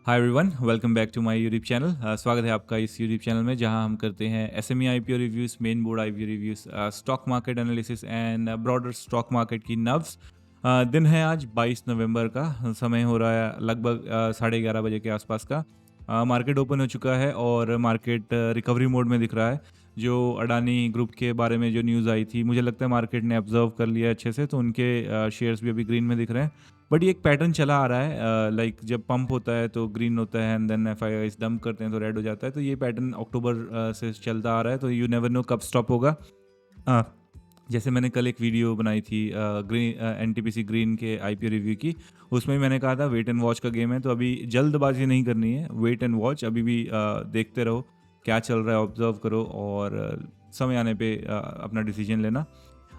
Hi everyone, welcome back to my YouTube channel. स्वागत है आपका इस यूट्यूब चैनल में जहां हम करते हैं SME IPO reviews, main board IPO reviews, stock market analysis and broader stock market की नब्स। दिन है आज 22 नवंबर का। समय हो रहा है लगभग 11:30 बजे के आसपास का। मार्केट ओपन हो चुका है और मार्केट रिकवरी मोड में दिख रहा है। जो अडानी ग्रुप के बारे में जो न्यूज़ आई थी, मुझे लगता है मार्केट ने ऑब्जर्व कर लिया अच्छे से, तो उनके शेयर्स भी अभी ग्रीन में दिख रहे हैं। बट ये एक पैटर्न चला आ रहा है, लाइक जब पंप होता है तो ग्रीन होता है एंड देन एफआईआईज डंप करते हैं तो रेड हो जाता है। तो ये पैटर्न अक्टूबर से चलता आ रहा है, तो यू नेवर नो कब स्टॉप होगा। अ, जैसे मैंने कल एक वीडियो बनाई थी ग्रीन एनटीपीसी ग्रीन के आईपीओ रिव्यू की। उसमें भी मैंने कहा था वेट एंड वॉच का गेम है, तो अभी जल्दबाजी नहीं करनी है, वेट एंड वॉच अभी भी देखते रहो क्या चल रहा है, ऑब्जर्व करो और समय आने पे अपना डिसीजन लेना।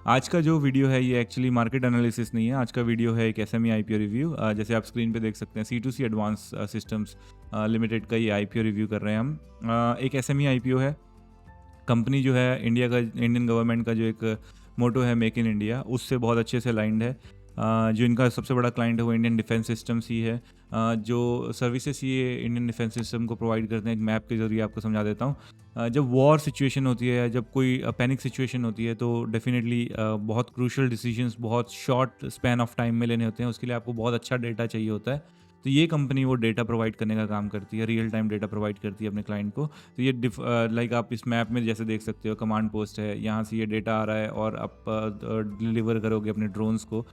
आज का जो वीडियो है ये एक्चुअली मार्केट एनालिसिस नहीं है। आज का वीडियो है एक एसएमई आईपीओ रिव्यू। जैसे आप स्क्रीन पे देख सकते हैं, C2C एडवांस सिस्टम्स लिमिटेड का ये आईपीओ रिव्यू कर रहे हैं हम। एक एसएमई आईपीओ है। कंपनी जो है इंडिया का, इंडियन गवर्नमेंट का जो एक मोटो है मेक इन इंडिया, उससे बहुत अच्छे से लाइंड है। जो इनका सबसे बड़ा क्लाइंट है वो इंडियन डिफेंस सिस्टम्स ही है। जो सर्विसेज ये इंडियन डिफेंस सिस्टम को प्रोवाइड करते हैं, एक मैप के जरिए आपको समझा देता हूँ। जब वॉर सिचुएशन होती है या जब कोई पैनिक सिचुएशन होती है तो डेफिनेटली बहुत क्रूशल डिसीजंस बहुत शॉर्ट स्पैन ऑफ टाइम में लेने होते हैं। उसके लिए आपको बहुत अच्छा डेटा चाहिए होता है। तो ये कंपनी वो डेटा प्रोवाइड करने का काम करती है, रियल टाइम डेटा प्रोवाइड करती है अपने क्लाइंट को। तो ये लाइक आप इस मैप में जैसे देख सकते हो, कमांड पोस्ट है, यहाँ से ये डेटा आ रहा है और आप डिलीवर करोगे अपने ड्रोन्स को।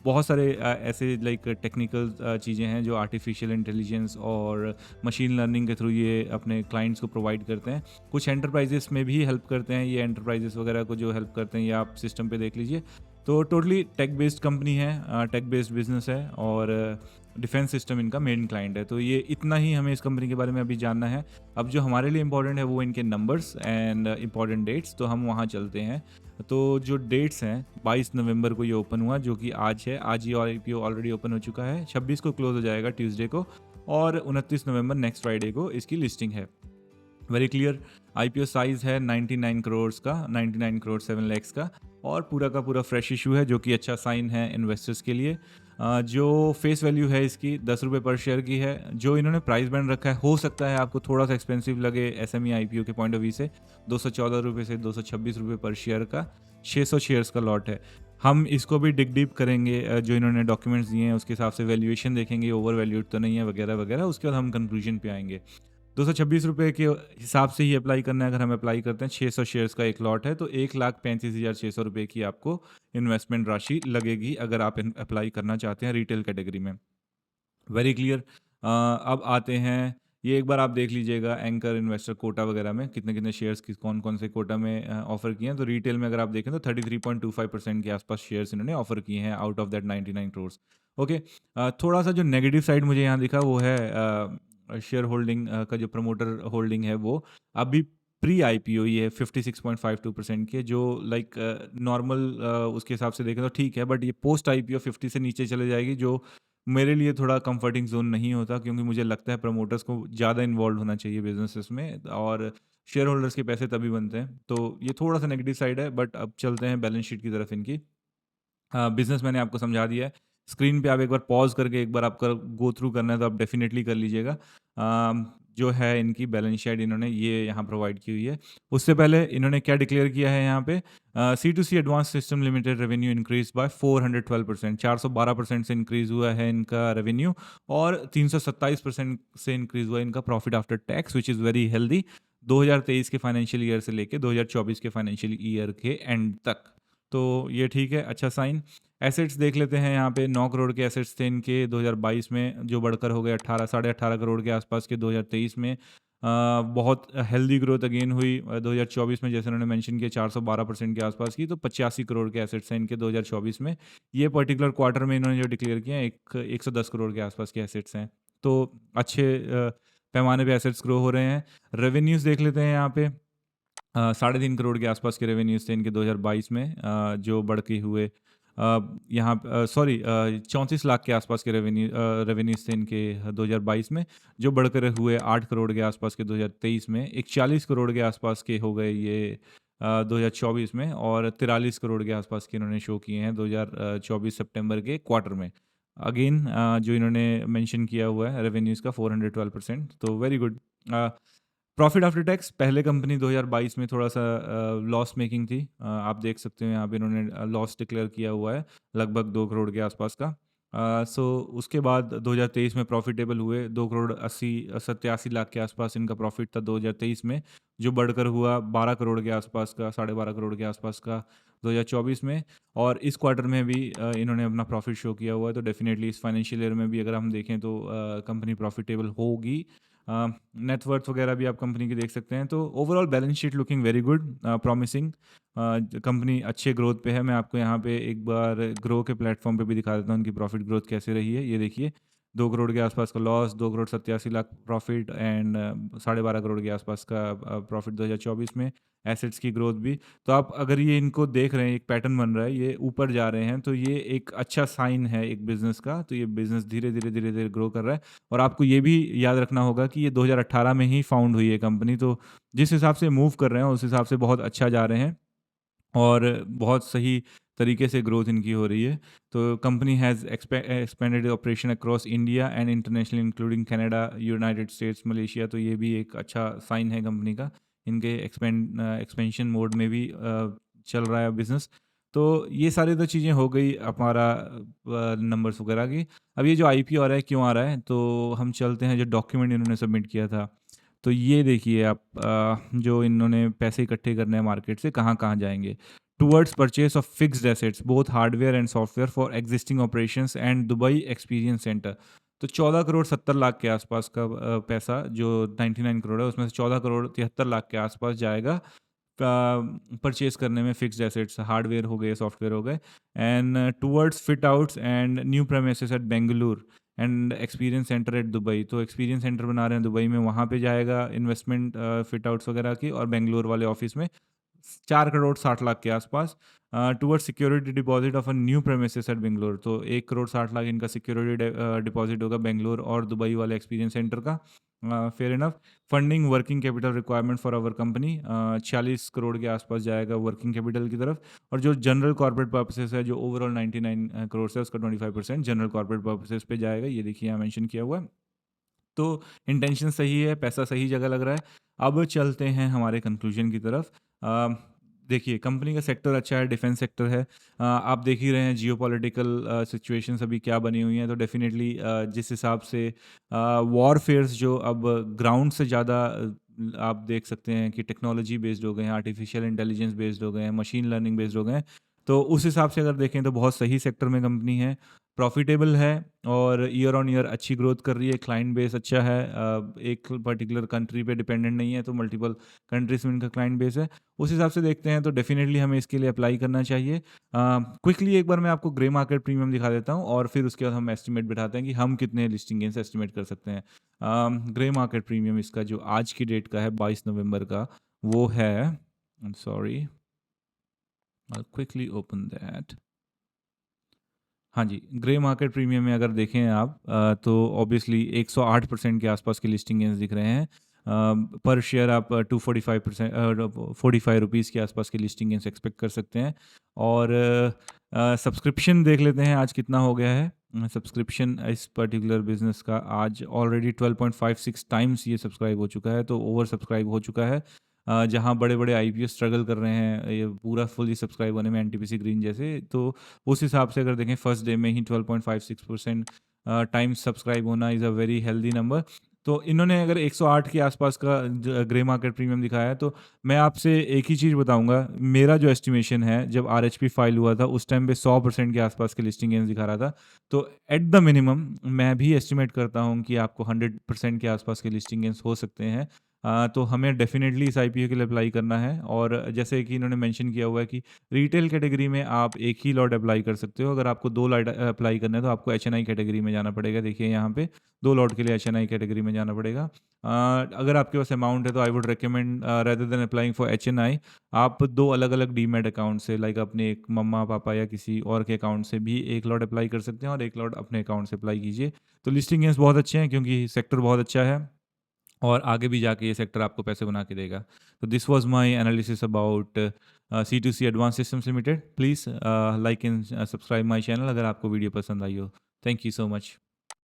बहुत सारे ऐसे लाइक टेक्निकल चीज़ें हैं जो आर्टिफिशियल इंटेलिजेंस और मशीन लर्निंग के थ्रू ये अपने क्लाइंट्स को प्रोवाइड करते हैं। कुछ एंटरप्राइजेस में भी हेल्प करते हैं, ये एंटरप्राइजेस वगैरह को जो हेल्प करते हैं ये आप सिस्टम पे देख लीजिए। तो टोटली टेक बेस्ड कंपनी है, टेक बेस्ड बिजनेस है और डिफेंस सिस्टम इनका मेन क्लाइंट है। तो ये इतना ही हमें इस कंपनी के बारे में अभी जानना है। अब जो हमारे लिए इंपॉर्टेंट है वो इनके नंबर्स एंड इंपॉर्टेंट डेट्स, तो हम वहाँ चलते हैं। तो जो डेट्स हैं, 22 नवंबर को ये ओपन हुआ, जो कि आज है। आज ये आईपीओ ऑलरेडी ओपन हो चुका है। 26 को क्लोज हो जाएगा ट्यूसडे को, और 29 नवंबर नेक्स्ट फ्राइडे को इसकी लिस्टिंग है। Very clear. आईपीओ साइज है 99 करोड़ का, 99 करोड़ 7 लैक्स का, और पूरा का पूरा फ्रेश इशू है, जो कि अच्छा साइन है इन्वेस्टर्स के लिए। जो फेस वैल्यू है इसकी 10 रुपये पर शेयर की है। जो इन्होंने प्राइस बैंड रखा है, हो सकता है आपको थोड़ा सा एक्सपेंसिव लगे एसएमई आईपीओ के पॉइंट ऑफ व्यू से। 214 रुपये से 226 रुपये पर शेयर का 600 शेयर्स का लॉट है। हम इसको भी डिग डीप करेंगे, जो इन्होंने डॉक्यूमेंट्स दिए हैं उसके हिसाब से वैल्यूएशन देखेंगे, ओवर वैल्यूड तो नहीं है वगैरह वगैरह। उसके बाद हम कंक्लूजन पे आएंगे। 226 रुपये के हिसाब से ही अप्लाई करना है। अगर हम अप्लाई करते हैं, 600 शेयर्स का एक लॉट है, तो 1,35,600 रुपये की आपको इन्वेस्टमेंट राशि लगेगी अगर आप अप्लाई करना चाहते हैं रिटेल कैटेगरी में। Very clear. अब आते हैं, ये एक बार आप देख लीजिएगा एंकर इन्वेस्टर कोटा वगैरह में कितने कितने शेयर्स किस कौन कौन से कोटा में ऑफर किए हैं। तो रिटेल में अगर आप देखें तो 33.25% के आसपास शेयर्स इन्होंने ऑफर किए हैं out of that 99 crore. Okay. थोड़ा सा जो नेगेटिव साइड मुझे यहाँ दिखा वो है शेयर होल्डिंग का जो प्रमोटर होल्डिंग है वो अभी प्री आईपीओ ये है 56.52% के, जो लाइक नॉर्मल उसके हिसाब से देखें तो ठीक है। बट ये पोस्ट आईपीओ 50 से नीचे चले जाएगी, जो मेरे लिए थोड़ा कंफर्टिंग जोन नहीं होता, क्योंकि मुझे लगता है प्रमोटर्स को ज़्यादा इन्वॉल्व होना चाहिए बिजनेसेस में, और शेयर होल्डर्स के पैसे तभी बनते हैं। तो ये थोड़ा सा नेगेटिव साइड है। बट अब चलते हैं बैलेंस शीट की तरफ इनकी। बिज़नेस मैंने आपको समझा दिया है। स्क्रीन पे आप एक बार पॉज़ करके एक बार आपका गो थ्रू करना है तो आप डेफ़िनेटली कर लीजिएगा। जो है इनकी बैलेंस शीट इन्होंने ये यहाँ प्रोवाइड की हुई है। उससे पहले इन्होंने क्या डिक्लेयर किया है यहाँ पे, C2C advance system limited revenue increase by 412%, 412% से इंक्रीज़ हुआ है इनका रेवेन्यू, और 327% से इंक्रीज़ हुआ है इनका profit after tax, which is very healthy. 2023 के फाइनेंशियल ईयर से लेके 2024 के फाइनेंशियल ईयर के एंड तक। तो ये ठीक है, अच्छा साइन। एसेट्स देख लेते हैं। यहाँ पे 9 करोड़ के एसेट्स थे इनके 2022 में, जो बढ़कर हो गए 18 साढ़े 18 करोड़ के आसपास के 2023 में। बहुत हेल्दी ग्रोथ अगेन हुई 2024 में, जैसे उन्होंने मेंशन किया 412% के आसपास की। तो 85 करोड़ के एसेट्स हैं इनके 2024 में। ये पर्टिकुलर क्वार्टर में इन्होंने जो डिक्लेयर किया है 110 करोड़ के आसपास के एसेट्स हैं। तो अच्छे पैमाने पे एसेट्स ग्रो हो रहे हैं। रेवेन्यूज़ देख लेते हैं यहाँ पे। 3.5 करोड़ के आसपास के रेवेन्यूज़ थे इनके 2022 में, जो बढ़ के हुए यहाँ 34 लाख के आसपास के रेवेन्यूज़ थे इनके 2022 में, जो बढ़कर हुए 8 करोड़ के आसपास के 2023 में। 41 करोड़ के आसपास के हो गए ये 2024 में, और 43 करोड़ के आसपास के इन्होंने शो किए हैं 2024 सितंबर के क्वार्टर में। अगेन जो इन्होंने मेंशन किया हुआ है रेवेन्यूज़ का 412%, तो very good. Profit after tax पहले कंपनी 2022 में थोड़ा सा लॉस मेकिंग थी। आप देख सकते हो यहाँ पे इन्होंने लॉस डिक्लेयर किया हुआ है लगभग 2 करोड़ के आसपास का। सो उसके बाद 2023 में प्रॉफिटेबल हुए, 2 करोड़ 87 लाख के आसपास इनका प्रॉफिट था 2023 में, जो बढ़कर हुआ 12 करोड़ के आसपास का, 12.5 करोड़ के आसपास का 2024 में। और इस क्वार्टर में भी इन्होंने अपना प्रॉफिट शो किया हुआ है, तो डेफिनेटली इस फाइनेंशियल ईयर में भी अगर हम देखें तो कंपनी प्रॉफिटेबल होगी। नेटवर्थ वगैरह भी आप कंपनी की देख सकते हैं, तो overall balance sheet looking very good, promising. Company अच्छे ग्रोथ पे है। मैं आपको यहाँ पे एक बार ग्रो के प्लेटफॉर्म पे भी दिखा देता हूँ उनकी प्रॉफिट ग्रोथ कैसे रही है। ये देखिए, 2 करोड़ के आसपास का loss, 2 crore 87 lakh profit and 12.5 crore के आसपास का प्रॉफिट 2024 में। एसेट्स की ग्रोथ भी, तो आप अगर ये इनको देख रहे हैं, एक पैटर्न बन रहा है, ये ऊपर जा रहे हैं, तो ये एक अच्छा साइन है एक बिजनेस का। तो ये बिजनेस धीरे धीरे धीरे धीरे ग्रो कर रहा है। और आपको ये भी याद रखना होगा कि ये 2018 में ही फाउंड हुई है कंपनी, तो जिस हिसाब से मूव कर रहे हैं उस हिसाब से बहुत अच्छा जा रहे हैं और बहुत सही तरीके से ग्रोथ इनकी हो रही है। तो company has expanded operation across India and international including Canada, United states, Malaysia. तो ये भी एक अच्छा साइन है कंपनी का। इनके एक्सपेंशन मोड में भी चल रहा है बिजनेस। तो ये सारी तो चीज़ें हो गई हमारा नंबर्स वगैरह की। अब ये जो आईपीओ आ रहा है क्यों आ रहा है, तो हम चलते हैं जो डॉक्यूमेंट इन्होंने सबमिट किया था। तो ये देखिए आप, जो इन्होंने पैसे इकट्ठे करने हैं मार्केट से, कहाँ कहाँ जाएंगे। Towards purchase of fixed assets both hardware and software for existing operations and Dubai experience centre. तो 14 करोड़ 70 लाख के आसपास का पैसा, जो 99 करोड़ है उसमें से 14 करोड़ 73 लाख के आसपास जाएगा परचेज करने में फिक्स्ड एसेट्स, हार्डवेयर हो गए, सॉफ्टवेयर हो गए। And towards fit outs and new premises at Bengaluru and experience centre at Dubai. तो एक्सपीरियंस सेंटर बना रहे हैं दुबई में, वहाँ पे जाएगा इन्वेस्टमेंट फिट आउट्स वगैरह की। और बेंगलुरु वाले ऑफिस में 4 करोड़ 60 लाख के आसपास toward security deposit of a new premises at Bangalore. तो 1 करोड़ 60 लाख इनका सिक्योरिटी डिपॉजिट होगा बेंगलोर और दुबई वाले एक्सपीरियंस सेंटर का। Fair enough. Funding working capital requirement for our company 46 crore के आसपास जाएगा वर्किंग कैपिटल की तरफ। और जो जनरल कॉर्पोरेट पर्पसेस है, जो ओवरऑल 99 करोड़ है, उसका 25% जनरल कॉर्पोरेट पर्पसेस पे जाएगा। ये देखिए यहाँ मेंशन किया हुआ है। तो इंटेंशन सही है, पैसा सही जगह लग रहा है। अब चलते हैं हमारे कंक्लूजन की तरफ। अ, देखिए, कंपनी का सेक्टर अच्छा है, डिफेंस सेक्टर है। आप देख ही रहे हैं जियोपॉलिटिकल सिचुएशंस अभी क्या बनी हुई हैं। तो डेफिनेटली जिस हिसाब से वॉरफेयर्स जो अब ग्राउंड से ज़्यादा आप देख सकते हैं कि टेक्नोलॉजी बेस्ड हो गए हैं, आर्टिफिशियल इंटेलिजेंस बेस्ड हो गए हैं, मशीन लर्निंग बेस्ड हो गए हैं। तो उस हिसाब से अगर देखें तो बहुत सही सेक्टर में कंपनी है, प्रॉफिटेबल है और ईयर ऑन ईयर अच्छी ग्रोथ कर रही है। क्लाइंट बेस अच्छा है, एक पर्टिकुलर कंट्री पे डिपेंडेंट नहीं है, तो मल्टीपल कंट्रीज में इनका क्लाइंट बेस है। उस हिसाब से देखते हैं तो डेफिनेटली हमें इसके लिए अप्लाई करना चाहिए। क्विकली एक बार मैं आपको ग्रे मार्केट प्रीमियम दिखा देता हूँ और फिर उसके बाद हम एस्टिमेट बिठाते हैं कि हम कितने लिस्टिंग गेंस एस्टिमेट कर सकते हैं। ग्रे मार्केट प्रीमियम इसका जो आज की डेट का है 22 नवंबर का, वो है, sorry, I quickly open that. हाँ जी, ग्रे मार्केट प्रीमियम में अगर देखें आप, तो ऑब्वियसली 108% के आसपास के लिस्टिंग गेंस दिख रहे हैं। पर शेयर आप 245% 45 रुपीज़ के आसपास के लिस्टिंग गेंस एक्सपेक्ट कर सकते हैं। और सब्सक्रिप्शन देख लेते हैं आज कितना हो गया है। सब्सक्रिप्शन इस पर्टिकुलर बिजनेस का आज ऑलरेडी 12.56 टाइम्स ये सब्सक्राइब हो चुका है, तो ओवर सब्सक्राइब हो चुका है। जहाँ बड़े बड़े आईपीओ स्ट्रगल कर रहे हैं ये पूरा फुली सब्सक्राइब होने में, एनटीपीसी ग्रीन जैसे, तो उस हिसाब से अगर देखें फर्स्ट डे में ही 12.56% टाइम्स सब्सक्राइब होना is a very healthy number. तो इन्होंने अगर 108 के आसपास का ग्रे मार्केट प्रीमियम दिखाया है, तो मैं आपसे एक ही चीज़ बताऊंगा। मेरा जो एस्टिमेशन है, जब आरएचपी फाइल हुआ था उस टाइम पे 100% के आसपास के लिस्टिंग गेंस दिखा रहा था। तो एट द मिनिमम मैं भी एस्टिमेट करता हूँ कि आपको 100% के आसपास के लिस्टिंग गेंस हो सकते हैं। तो हमें डेफिनेटली इस आईपीओ के लिए अप्लाई करना है। और जैसे कि इन्होंने मेंशन किया हुआ है कि रिटेल कैटेगरी में आप एक ही लॉट अप्लाई कर सकते हो। अगर आपको 2 लॉट अप्लाई करना है तो आपको एचएनआई कैटेगरी में जाना पड़ेगा। देखिए यहाँ पे 2 लॉट के लिए एचएनआई कैटेगरी में जाना पड़ेगा। अगर आपके पास अमाउंट है तो I would recommend rather than applying for HNI, आप 2 अलग अलग डीमैट अकाउंट से, लाइक अपने एक मम्मा पापा या किसी और के अकाउंट से भी एक लॉट अप्लाई कर सकते हैं और एक लॉट अपने अकाउंट से अप्लाई कीजिए। तो लिस्टिंग गेंस बहुत अच्छे हैं क्योंकि सेक्टर बहुत अच्छा है और आगे भी जाके ये सेक्टर आपको पैसे बना के देगा। तो this was my analysis about C2C advance systems limited. Please like and subscribe my channel अगर आपको वीडियो पसंद आई हो। Thank you so much.